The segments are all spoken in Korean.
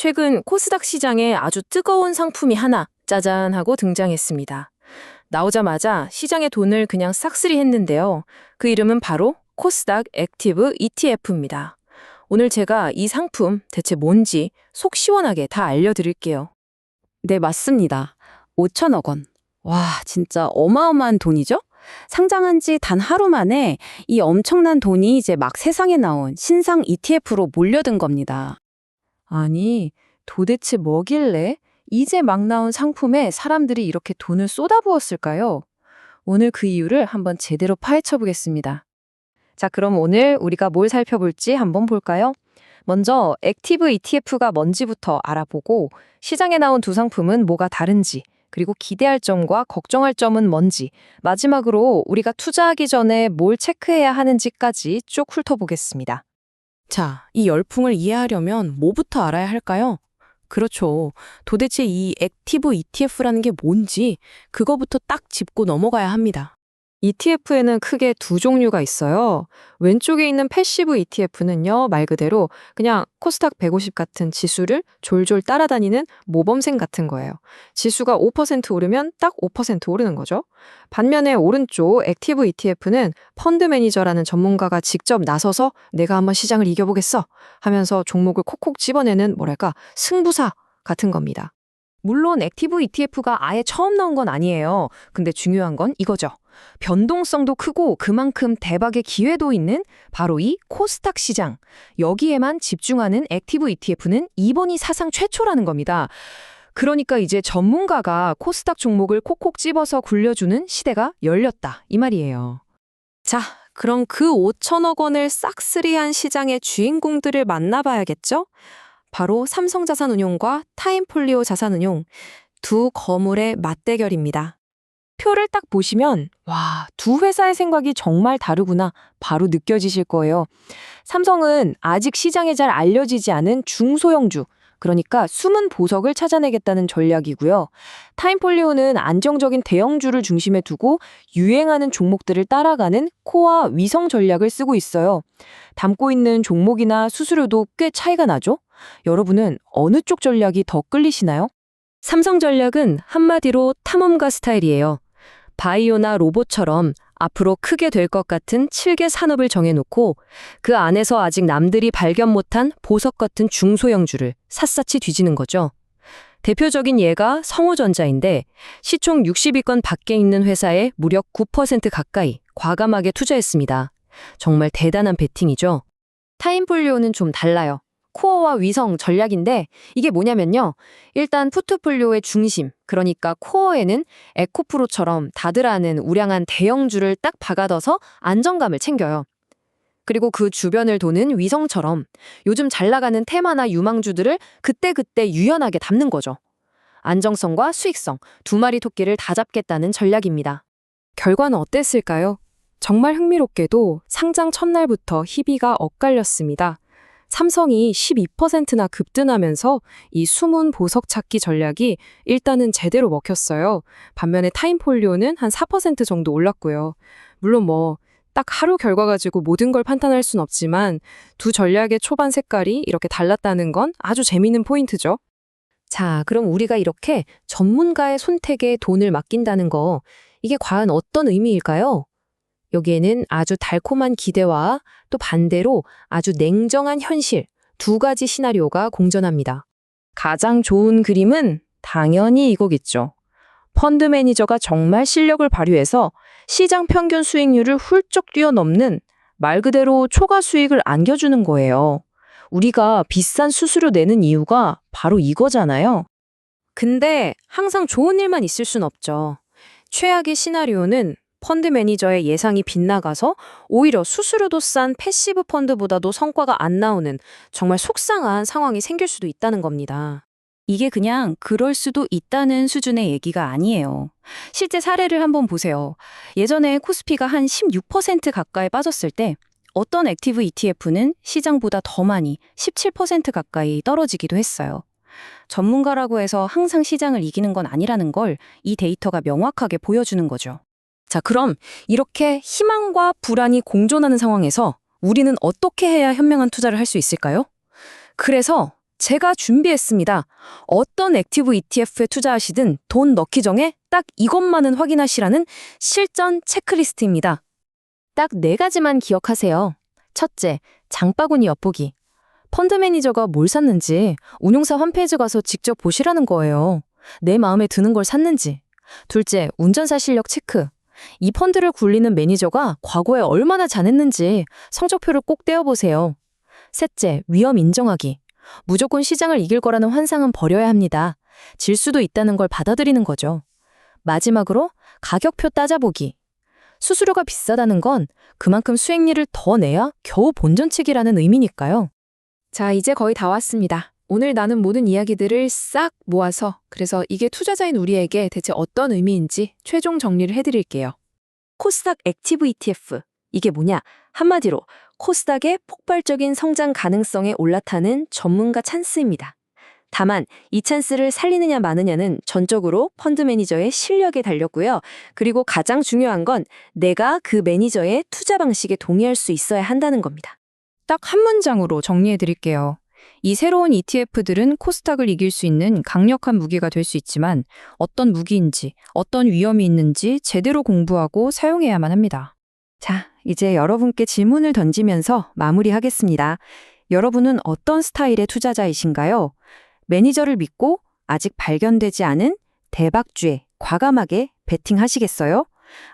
최근 코스닥 시장에 아주 뜨거운 상품이 하나 짜잔 하고 등장했습니다. 나오자마자 시장의 돈을 그냥 싹쓸이 했는데요. 그 이름은 바로 코스닥 액티브 ETF입니다. 오늘 제가 이 상품 대체 뭔지 속 시원하게 다 알려드릴게요. 네, 맞습니다. 5천억 원. 와, 진짜 어마어마한 돈이죠? 상장한 지 단 하루 만에 이 엄청난 돈이 이제 막 세상에 나온 신상 ETF로 몰려든 겁니다. 아니, 도대체 뭐길래 이제 막 나온 상품에 사람들이 이렇게 돈을 쏟아부었을까요? 오늘 그 이유를 한번 제대로 파헤쳐 보겠습니다. 자, 그럼 오늘 우리가 뭘 살펴볼지 한번 볼까요? 먼저 액티브 ETF가 뭔지부터 알아보고 시장에 나온 두 상품은 뭐가 다른지, 그리고 기대할 점과 걱정할 점은 뭔지, 마지막으로 우리가 투자하기 전에 뭘 체크해야 하는지까지 쭉 훑어보겠습니다. 자, 이 열풍을 이해하려면 뭐부터 알아야 할까요? 그렇죠. 도대체 이 액티브 ETF라는 게 뭔지 그거부터 딱 짚고 넘어가야 합니다. ETF에는 크게 두 종류가 있어요. 왼쪽에 있는 패시브 ETF는요, 말 그대로 그냥 코스닥 150 같은 지수를 졸졸 따라다니는 모범생 같은 거예요. 지수가 5% 오르면 딱 5% 오르는 거죠. 반면에 오른쪽 액티브 ETF는 펀드 매니저라는 전문가가 직접 나서서 내가 한번 시장을 이겨보겠어 하면서 종목을 콕콕 집어내는 뭐랄까 승부사 같은 겁니다. 물론 액티브 ETF가 아예 처음 나온 건 아니에요. 근데 중요한 건 이거죠. 변동성도 크고 그만큼 대박의 기회도 있는 바로 이 코스닥 시장. 여기에만 집중하는 액티브 ETF는 이번이 사상 최초라는 겁니다. 그러니까 이제 전문가가 코스닥 종목을 콕콕 집어서 굴려주는 시대가 열렸다. 이 말이에요. 자, 그럼 그 5천억 원을 싹쓸이한 시장의 주인공들을 만나봐야겠죠? 바로 삼성자산운용과 타임폴리오 자산운용, 두 거물의 맞대결입니다. 표를 딱 보시면 와, 두 회사의 생각이 정말 다르구나 바로 느껴지실 거예요. 삼성은 아직 시장에 잘 알려지지 않은 중소형주, 그러니까 숨은 보석을 찾아내겠다는 전략이고요. 타임폴리오는 안정적인 대형주를 중심에 두고 유행하는 종목들을 따라가는 코어 위성 전략을 쓰고 있어요. 담고 있는 종목이나 수수료도 꽤 차이가 나죠? 여러분은 어느 쪽 전략이 더 끌리시나요? 삼성 전략은 한마디로 탐험가 스타일이에요. 바이오나 로봇처럼 앞으로 크게 될 것 같은 7개 산업을 정해놓고 그 안에서 아직 남들이 발견 못한 보석 같은 중소형주를 샅샅이 뒤지는 거죠. 대표적인 예가 성우전자인데 시총 60위권 밖에 있는 회사에 무려 9% 가까이 과감하게 투자했습니다. 정말 대단한 베팅이죠. 타임폴리오는 좀 달라요. 코어와 위성 전략인데 이게 뭐냐면요. 일단 포트폴리오의 중심, 그러니까 코어에는 에코프로처럼 다들 아는 우량한 대형주를 딱 박아둬서 안정감을 챙겨요. 그리고 그 주변을 도는 위성처럼 요즘 잘 나가는 테마나 유망주들을 그때그때 유연하게 담는 거죠. 안정성과 수익성, 두 마리 토끼를 다 잡겠다는 전략입니다. 결과는 어땠을까요? 정말 흥미롭게도 상장 첫날부터 희비가 엇갈렸습니다. 삼성이 12%나 급등하면서 이 숨은 보석 찾기 전략이 일단은 제대로 먹혔어요. 반면에 타임폴리오는 한 4% 정도 올랐고요. 물론 딱 하루 결과 가지고 모든 걸 판단할 순 없지만 두 전략의 초반 색깔이 이렇게 달랐다는 건 아주 재미있는 포인트죠. 자, 그럼 우리가 이렇게 전문가의 손택에 돈을 맡긴다는 거, 이게 과연 어떤 의미일까요? 여기에는 아주 달콤한 기대와 또 반대로 아주 냉정한 현실, 두 가지 시나리오가 공존합니다. 가장 좋은 그림은 당연히 이거겠죠. 펀드 매니저가 정말 실력을 발휘해서 시장 평균 수익률을 훌쩍 뛰어넘는 말 그대로 초과 수익을 안겨주는 거예요. 우리가 비싼 수수료 내는 이유가 바로 이거잖아요. 근데 항상 좋은 일만 있을 순 없죠. 최악의 시나리오는 펀드 매니저의 예상이 빗나가서 오히려 수수료도 싼 패시브 펀드보다도 성과가 안 나오는 정말 속상한 상황이 생길 수도 있다는 겁니다. 이게 그냥 그럴 수도 있다는 수준의 얘기가 아니에요. 실제 사례를 한번 보세요. 예전에 코스피가 한 16% 가까이 빠졌을 때 어떤 액티브 ETF는 시장보다 더 많이 17% 가까이 떨어지기도 했어요. 전문가라고 해서 항상 시장을 이기는 건 아니라는 걸 이 데이터가 명확하게 보여주는 거죠. 자, 그럼 이렇게 희망과 불안이 공존하는 상황에서 우리는 어떻게 해야 현명한 투자를 할 수 있을까요? 그래서 제가 준비했습니다. 어떤 액티브 ETF에 투자하시든 돈 넣기 전에 딱 이것만은 확인하시라는 실전 체크리스트입니다. 딱 4가지만 기억하세요. 첫째, 장바구니 엿보기. 펀드 매니저가 뭘 샀는지 운용사 홈페이지 가서 직접 보시라는 거예요. 내 마음에 드는 걸 샀는지. 둘째, 운전사 실력 체크. 이 펀드를 굴리는 매니저가 과거에 얼마나 잘했는지 성적표를 꼭 떼어보세요. 셋째, 위험 인정하기. 무조건 시장을 이길 거라는 환상은 버려야 합니다. 질 수도 있다는 걸 받아들이는 거죠. 마지막으로 가격표 따져보기. 수수료가 비싸다는 건 그만큼 수익률을 더 내야 겨우 본전치기라는 의미니까요. 자, 이제 거의 다 왔습니다. 오늘 나눈 모든 이야기들을 싹 모아서 그래서 이게 투자자인 우리에게 대체 어떤 의미인지 최종 정리를 해드릴게요. 코스닥 액티브 ETF. 이게 뭐냐? 한마디로 코스닥의 폭발적인 성장 가능성에 올라타는 전문가 찬스입니다. 다만 이 찬스를 살리느냐 마느냐는 전적으로 펀드 매니저의 실력에 달렸고요. 그리고 가장 중요한 건 내가 그 매니저의 투자 방식에 동의할 수 있어야 한다는 겁니다. 딱 한 문장으로 정리해 드릴게요. 이 새로운 ETF들은 코스닥을 이길 수 있는 강력한 무기가 될 수 있지만 어떤 무기인지, 어떤 위험이 있는지 제대로 공부하고 사용해야만 합니다. 자, 이제 여러분께 질문을 던지면서 마무리하겠습니다. 여러분은 어떤 스타일의 투자자이신가요? 매니저를 믿고 아직 발견되지 않은 대박주에 과감하게 베팅하시겠어요?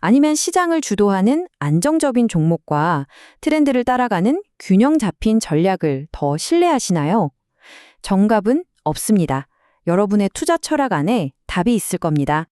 아니면 시장을 주도하는 안정적인 종목과 트렌드를 따라가는 균형 잡힌 전략을 더 신뢰하시나요? 정답은 없습니다. 여러분의 투자 철학 안에 답이 있을 겁니다.